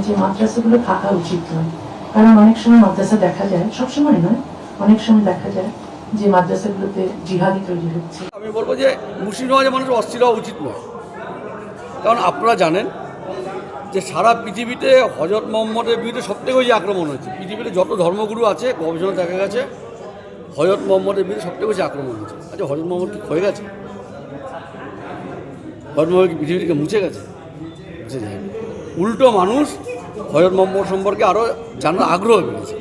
যে মাদ্রাসাগুলো থাকা উচিত নয়। কারণ অনেক সময় মাদ্রাসা দেখা যায়, সবসময় নয়, অনেক সময় দেখা যায় যে মাদ্রাসাগুলোতে জিহাদি তৈরি হচ্ছে। আমি বলবো যে মুসলিম সমাজের মানুষ অস্থির হওয়া উচিত নয়। কারণ আপনারা জানেন যে সারা পৃথিবীতে হযরত মুহাম্মদের বিরুদ্ধে সবথেকে বেশি আক্রমণ হয়েছে। পৃথিবীতে যত ধর্মগুরু আছে গবেষণা দেখা গেছে হযরত মুহাম্মদের বিরুদ্ধে সবথেকে বেশি আক্রমণ হয়েছে। আচ্ছা, হযরত মুহাম্মদ কি ক্ষয়ে গেছে? হযরত মুহাম্মদ কি পৃথিবী থেকে মুছে গেছে? মুছে যায়নি। উল্টো মানুষ হযরত মুহাম্মদ সম্পর্কে আরও জানার আগ্রহ বেড়েছে।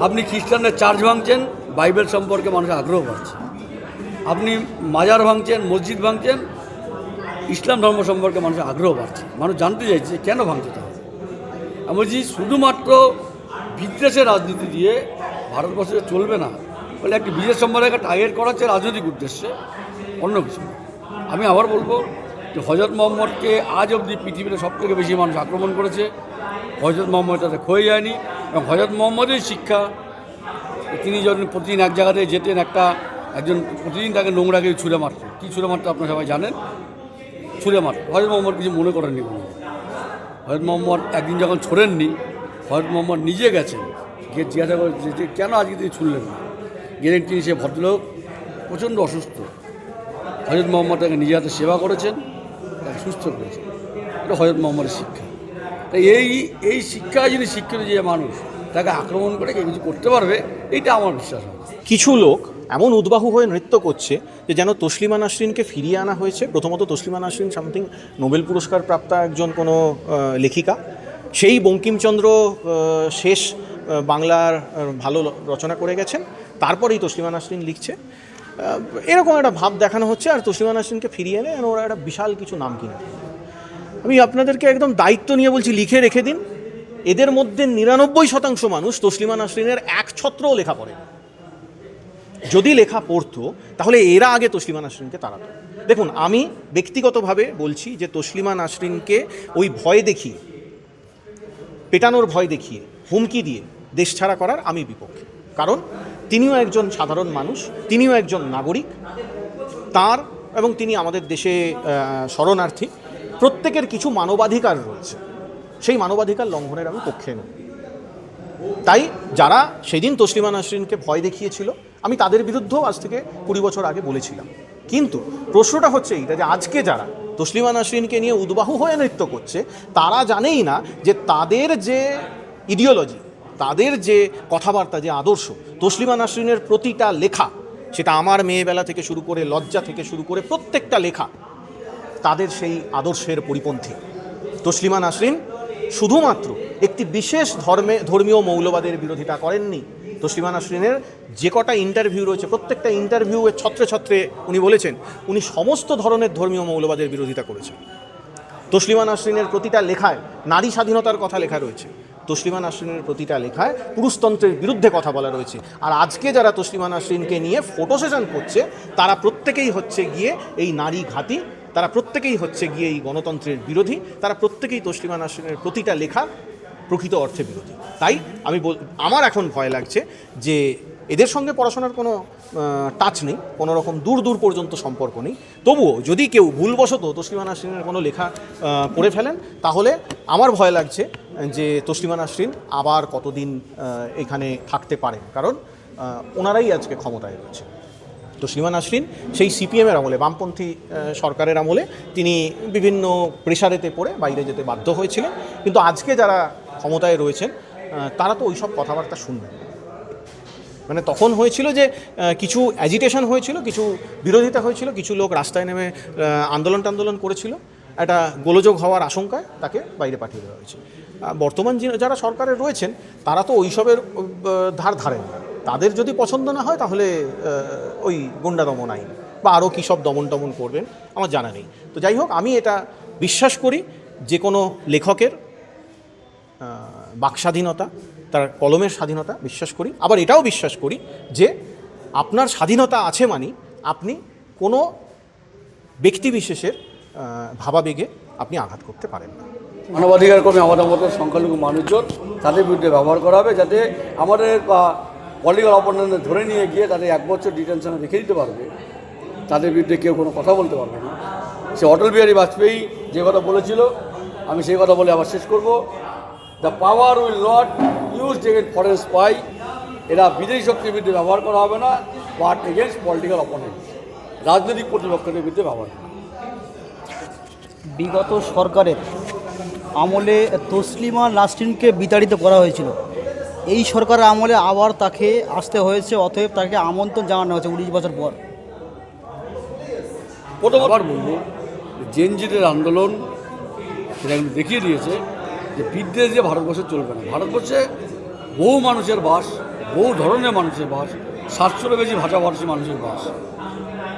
আপনি খ্রিস্টানদের চার্চ ভাঙছেন, বাইবেল সম্পর্কে মানুষের আগ্রহ বাড়ছে। আপনি মাজার ভাঙছেন, মসজিদ ভাঙছেন, ইসলাম ধর্ম সম্পর্কে মানুষের আগ্রহ বাড়ছে। মানুষ জানতে চাইছে কেন ভাঙছে তাহলে। আমি বলছি শুধুমাত্র বিদ্বেষের রাজনীতি দিয়ে ভারতবর্ষে চলবে না, বলে একটি বিদেশ সম্পর্কে টার্গেট করা হচ্ছে রাজনৈতিক উদ্দেশ্যে, অন্য কিছু না। আমি আবার বলবো যে হযরত মুহাম্মদকে আজ অবধি পৃথিবীতে সবথেকে বেশি মানুষ আক্রমণ করেছে। হযরত মুহাম্মদ তাতে ক্ষয়ে যায়নি এবং হযরত মুহাম্মদের শিক্ষা, তিনি যখন প্রতিদিন এক জায়গাতে যেতেন, একজন প্রতিদিন তাকে নোংরা কিছু ছুঁড়ে মারত। কী ছুঁড়ে মারত আপনারা সবাই জানেন, ছুঁড়ে মারত। হযরত মুহাম্মদ কিছু মনে করেননি কোনো। হযরত মুহাম্মদ একদিন যখন ছোড়েননি, হযরত মুহাম্মদ নিজে গেছেন, গিয়ে জিজ্ঞাসা করে যে কেন আজকে তিনি ছুড়লেন না। গেলেন তিনি, সে ভদ্রলোক প্রচণ্ড অসুস্থ। হযরত মুহাম্মদ তাকে নিজে হাতে সেবা করেছেন, তাকে সুস্থ করেছেন। এটা হযরত মুহাম্মদের শিক্ষা। তাই এই শিক্ষায় যিনি শিক্ষিত যে মানুষ, তাকে আক্রমণ করে কেউ কিছু করতে পারবে, এইটা আমার বিশ্বাস হয়। কিছু লোক এমন উদ্বাহু হয়ে নৃত্য করছে যে যেন তসলিমা নাসরিনকে ফিরিয়ে আনা হয়েছে। প্রথমত তসলিমা নাসরিন সামথিং নোবেল পুরস্কার প্রাপ্তা একজন কোনো লেখিকা। সেই বঙ্কিমচন্দ্র শেষ বাংলার ভালো রচনা করে গেছেন, তারপরেই তসলিমা নাসরিন লিখছে। এরকম একটা ভাব দেখানো হচ্ছে, আর তসলিমা নাসরিনকে ফিরিয়ে এনে ওরা একটা বিশাল কিছু নাম কিনে। আমি আপনাদেরকে একদম দায়িত্ব নিয়ে বলছি, লিখে রেখে দিন, এদের মধ্যে 99% মানুষ তসলিমা নাসরিনের এক ছত্রও লেখা পড়ে। যদি লেখা পড়তো তাহলে এরা আগে তসলিমা নাসরিনকে তাড়াতো। দেখুন, আমি ব্যক্তিগতভাবে বলছি যে তসলিমা নাসরিনকে ওই ভয় দেখিয়ে, পেটানোর ভয় দেখিয়ে, হুমকি দিয়ে দেশ ছাড়া করার আমি বিপক্ষে। কারণ তিনিও একজন সাধারণ মানুষ, তিনিও একজন নাগরিক, তার এবং তিনি আমাদের দেশে শরণার্থী, প্রত্যেকের কিছু মানবাধিকার রয়েছে। সেই মানবাধিকার লঙ্ঘনের আমি পক্ষে নই। তাই যারা সেদিন তসলিমা নাসরিনকে ভয় দেখিয়েছিল, আমি তাদের বিরুদ্ধেও আজ থেকে 20 বছর আগে বলেছিলাম। কিন্তু প্রশ্নটা হচ্ছে এইটা যে আজকে যারা তসলিমা নাসরিনকে নিয়ে উদ্বাহু হয়ে নৃত্য করছে, তারা জানেই না যে তাদের যে ইডিওলজি, তাদের যে কথাবার্তা, যে আদর্শ, তসলিমা নাসরিনের প্রতিটা লেখা, সেটা আমার মেয়েবেলা থেকে শুরু করে, লজ্জা থেকে শুরু করে প্রত্যেকটা লেখা তাদের সেই আদর্শের পরিপন্থী। তসলিমা নাসরিন শুধুমাত্র একটি বিশেষ ধর্মীয় মৌলবাদের বিরোধিতা করেননি। তসলিমা নাসরিনের যে কটা ইন্টারভিউ রয়েছে, প্রত্যেকটা ইন্টারভিউয়ের ছত্রে ছত্রে উনি বলেছেন উনি সমস্ত ধরনের ধর্মীয় মৌলবাদের বিরোধিতা করেছেন। তসলিমা নাসরিনের প্রতিটা লেখায় নারী স্বাধীনতার কথা লেখা রয়েছে। তসলিমা নাসরিনের প্রতিটা লেখায় পুরুষতন্ত্রের বিরুদ্ধে কথা বলা রয়েছে। আর আজকে যারা তসলিমা নাসরিনকে নিয়ে ফটো সেশন করছে, তারা প্রত্যেকেই হচ্ছে গিয়ে এই নারী ঘাতী, তারা প্রত্যেকেই হচ্ছে গিয়ে এই গণতন্ত্রের বিরোধী, তারা প্রত্যেকেই তসলিমা নাসরিনের প্রতিটা লেখা প্রকৃত অর্থে বিরোধী। তাই আমার এখন ভয় লাগছে যে এদের সঙ্গে পড়াশোনার কোনো টাচ নেই, কোনো রকম দূর পর্যন্ত সম্পর্ক নেই। তবুও যদি কেউ ভুলবশত তসলিমা নাসরিনের কোনো লেখা পড়ে ফেলেন, তাহলে আমার ভয় লাগছে যে তসলিমা নাসরিন আবার কতদিন এখানে থাকতে পারেন। কারণ ওনারাই আজকে ক্ষমতায় রয়েছে। তসলিমা নাসরিন সেই সিপিএমের আমলে, বামপন্থী সরকারের আমলে তিনি বিভিন্ন প্রেশারেতে পড়ে বাইরে যেতে বাধ্য হয়েছিলেন। কিন্তু আজকে যারা ক্ষমতায় রয়েছেন তারা তো ওইসব কথাবার্তা শুনবেন। মানে তখন হয়েছিল যে কিছু অ্যাজিটেশন হয়েছিল, কিছু বিরোধিতা হয়েছিল, কিছু লোক রাস্তায় নেমে আন্দোলন করেছিল, একটা গোলযোগ হওয়ার আশঙ্কায় তাকে বাইরে পাঠিয়ে দেওয়া হয়েছে। বর্তমান যারা সরকারে রয়েছেন তারা তো ওইসবের ধারেন না। তাদের যদি পছন্দ না হয় তাহলে ওই গুন্ডা দমন আইন বা আরও কী সব দমন করবেন আমার জানা নেই। তো যাই হোক, আমি এটা বিশ্বাস করি যে কোনো লেখকের বাকস্বাধীনতা, তার কলমের স্বাধীনতা বিশ্বাস করি। আবার এটাও বিশ্বাস করি যে আপনার স্বাধীনতা আছে মানে আপনি কোনো ব্যক্তিবিশেষের ভাবাবেগে আপনি আঘাত করতে পারেন না। মানবাধিকার কর্মী আমাদের মতো সংখ্যালঘু মানুষজন, তাদের বিরুদ্ধে ব্যবহার করা হবে, যাতে আমাদের পলিটিক্যাল অপোনেন্টদের ধরে নিয়ে গিয়ে তাদের 1 বছর ডিটেনশনে রেখে দিতে পারবে। তাদের বিরুদ্ধে কেউ কোনো কথা বলতে পারবে না। সে অটল বিহারী বাজপেয়ী যে কথা বলেছিল, আমি সেই কথা বলে আবার শেষ করব the power will not use against foreign spy. এরা বিদেশি শক্তির বিরুদ্ধে ব্যবহার করা হবে না, বাট এগেন্স্ট পলিটিক্যাল অপোনেন্ট, রাজনৈতিক প্রতিপক্ষের বিরুদ্ধে ব্যবহার। বিগত সরকারের আমলে তসলিমা নাসরিনকে বিতাড়িত করা হয়েছিল, এই সরকারের আমলে আবার তাকে আসতে হয়েছে, অতএব তাকে আমন্ত্রণ জানানো হয়েছে 19 বছর পর। প্রথমবার বলবো, জেনজিদের আন্দোলন সেটা কিন্তু দেখিয়ে দিয়েছে যে বিদ্বেষ যে ভারতবর্ষে চলবে না। ভারতবর্ষে বহু মানুষের বাস, বহু ধরনের মানুষের বাস, 700-এরও বেশি ভাষাভাষী মানুষের বাস।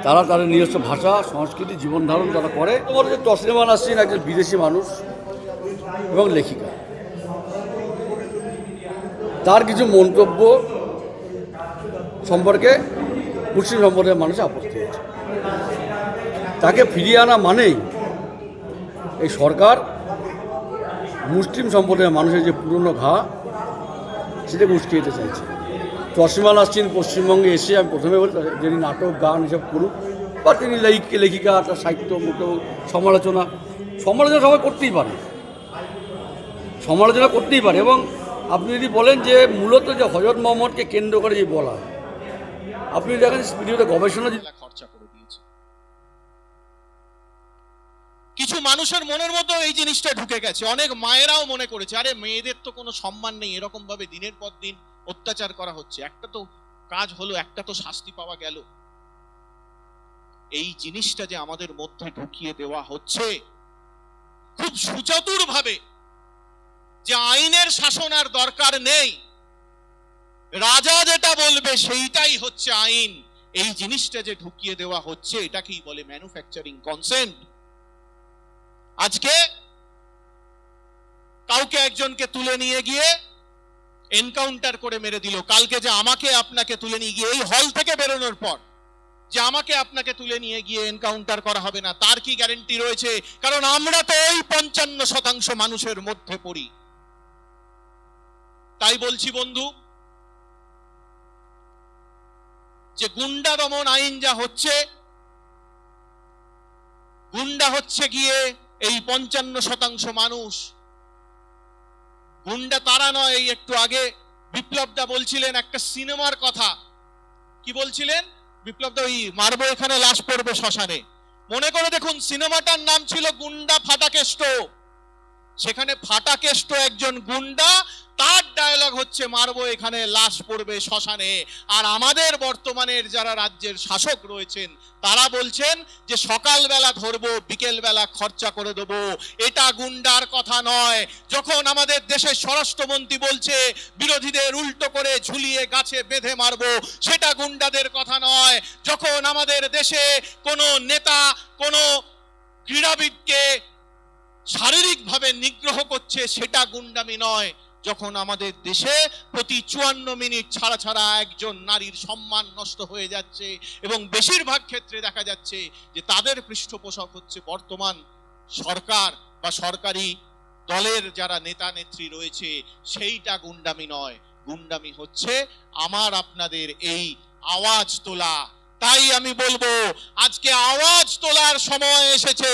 তারা তাদের নিজস্ব ভাষা, সংস্কৃতি, জীবনধারণ তারা করে। তোমার যে তসলিমা নাসরিন একজন বিদেশি মানুষ এবং লেখিকা, তার কিছু মন্তব্য সম্পর্কে মুসলিম সম্প্রদায়ের মানুষের আপত্তি হয়েছে। তাকে ফিরিয়ে আনা মানেই এই সরকার মুসলিম সম্প্রদায়ের মানুষের যে পুরনো ঘা সেটাকে উস্কে দিতে চাইছে। তসলিমা নাসরিন পশ্চিমবঙ্গে এসে, আমি প্রথমে বলি, যিনি নাটক, গান এসব করুক, বা তিনি লেখিকা, তার সাহিত্য, সমালোচনা সবাই করতেই পারে, সমালোচনা করতেই পারে। এবং আপনি যদি বলেন যে মূলত যে হযরত মোহাম্মদকে কেন্দ্র করে যে বলা, আপনি দেখেন ভিডিওতে গবেষণা খরচা করে দিয়েছে। কিছু মানুষের মনের মতো এই জিনিসটা ঢুকে গেছে। অনেক মায়েরাও মনে করেছে, আরে মেয়েদের তো কোনো সম্মান নেই, এরকম ভাবে দিনের পর দিন অত্যাচার করা হচ্ছে, একটা তো কাজ হলো, একটা তো শাস্তি পাওয়া গেল। এই জিনিসটা যে আমাদের মধ্যে ঢুকিয়ে দেওয়া হচ্ছে খুব সুচাতুর ভাবে, যে আইনের শাসন আর দরকার নেই, রাজা যেটা বলবে সেইটাই হচ্ছে আইন, এই জিনিসটা যে ঢুকিয়ে দেওয়া হচ্ছে, এটাকেই বলে ম্যানুফ্যাকচারিং কনসেন্ট। আজকে কাউকে একজনকে তুলে নিয়ে গিয়ে এনকাউন্টার করে মেরে দিল, কালকে যে আমাকে আপনাকে তুলে নিয়ে গিয়ে, এই হল থেকে বেরোনোর পর যে আমাকে আপনাকে তুলে নিয়ে গিয়ে এনকাউন্টার করা হবে না, তার কি গ্যারান্টি রয়েছে? কারণ আমরা তো ওই 55% মানুষের মধ্যে পড়ি। তাই বলছি বন্ধু, যে গুন্ডা দমন আইন যা হচ্ছে, গুন্ডা হচ্ছে গিয়ে এই 55% মানুষ। গুন্ডা তারা নয়। এই একটু আগে বিপ্লবদা বলছিলেন একটা সিনেমার কথা, কি বলছিলেন বিপ্লবদা? ওই মারবো এখানে, লাশ পড়বে শ্মশানে। মনে করে দেখুন, সিনেমাটার নাম ছিল গুন্ডা ফাটাকেষ্ট। সেখানে ফাটাকেষ্ট একজন গুন্ডা, তার ডায়লগ হচ্ছে মারবো এখানে, লাশ পড়বে শ্মশানে। আর আমাদের বর্তমানের যারা রাজ্যের শাসক রয়েছেন, তারা বলছেন যে সকালবেলা ধরবো, বিকেল বেলা খরচা করে দেবো। এটা গুন্ডার কথা নয়। যখন আমাদের দেশের স্বরাষ্ট্রমন্ত্রী বলছে বিরোধীদের উল্টো করে ঝুলিয়ে গাছে বেঁধে মারবো, সেটা গুন্ডাদের কথা নয়। যখন আমাদের দেশে কোনো নেতা কোনো ক্রীড়াবিদকে শারীরিকভাবে নিগ্রহ করছে, সেটা গুন্ডামি নয়। যখন আমাদের দেশে প্রতি 54 মিনিট ছাড়া ছাড়া একজন নারীর সম্মান নষ্ট হয়ে যাচ্ছে, এবং বেশিরভাগ ক্ষেত্রে দেখা যাচ্ছে যে তাদের পৃষ্ঠপোষক হচ্ছে বর্তমান সরকার বা সরকারি দলের যারা নেতা নেত্রী রয়েছে, সেইটা গুন্ডামি নয়। গুন্ডামি হচ্ছে আমার আপনাদের এই আওয়াজ তোলা। তাই আমি বলবো, আজকে আওয়াজ তোলার সময় এসেছে।